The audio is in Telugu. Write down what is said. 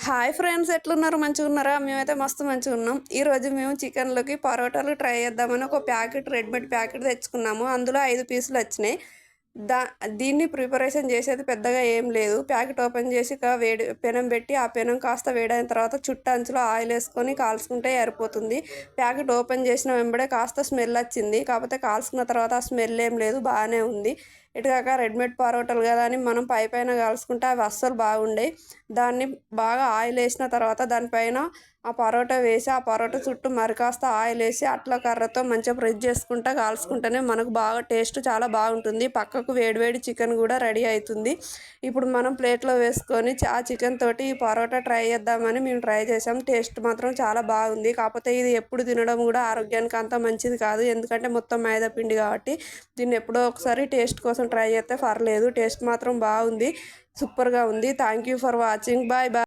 హాయ్ ఫ్రెండ్స్, ఎట్లున్నారు? మంచిగా ఉన్నారా? మేమైతే మస్తు మంచిగా ఉన్నాం. ఈరోజు మేము చికెన్లోకి పరోటాలు ట్రై చేద్దామని ఒక ప్యాకెట్ రెడీమేడ్ ప్యాకెట్ తెచ్చుకున్నాము. అందులో 5 పీసులు వచ్చినాయి. దా దీన్ని ప్రిపరేషన్ చేసేది పెద్దగా ఏం లేదు. ప్యాకెట్ ఓపెన్ చేసి వేడి పెనం పెట్టి ఆ పెనం కాస్త వేడైన తర్వాత చుట్టంచులో ఆయిల్ వేసుకొని కాల్చుకుంటే సరిపోతుంది. ప్యాకెట్ ఓపెన్ చేసిన వెంబడే కాస్త స్మెల్ వచ్చింది. కాకపోతే కాల్చుకున్న తర్వాత ఆ స్మెల్ ఏం లేదు, బాగానే ఉంది. ఇటుకాక రెడీమేడ్ పరోటాలు కదా అని మనం పైన కాల్చుకుంటే అవి అస్సలు బాగుండే. దాన్ని బాగా ఆయిల్ వేసిన తర్వాత దానిపైన ఆ పరోటా వేసి ఆ పరోటా చుట్టూ మరి కాస్త ఆయిల్ వేసి అట్లా కర్రతో మంచిగా ప్రెస్ చేసుకుంటా కాల్చుకుంటేనే మనకు బాగా టేస్ట్ చాలా బాగుంటుంది. పక్కకు వేడివేడి చికెన్ కూడా రెడీ అవుతుంది. ఇప్పుడు మనం ప్లేట్లో వేసుకొని ఆ చికెన్ తోటి ఈ పరోటా ట్రై చేద్దామని మేము ట్రై చేసాం. టేస్ట్ మాత్రం చాలా బాగుంది. కాకపోతే ఇది ఎప్పుడు తినడం కూడా ఆరోగ్యానికి అంత మంచిది కాదు, ఎందుకంటే మొత్తం మైదా పిండి కాబట్టి. దీన్ని ఎప్పుడో ఒకసారి టేస్ట్ కోసం ట్రై చేస్తే పర్లేదు. టేస్ట్ మాత్రం బాగుంది, సూపర్గా ఉంది. Thank you for watching. Bye bye.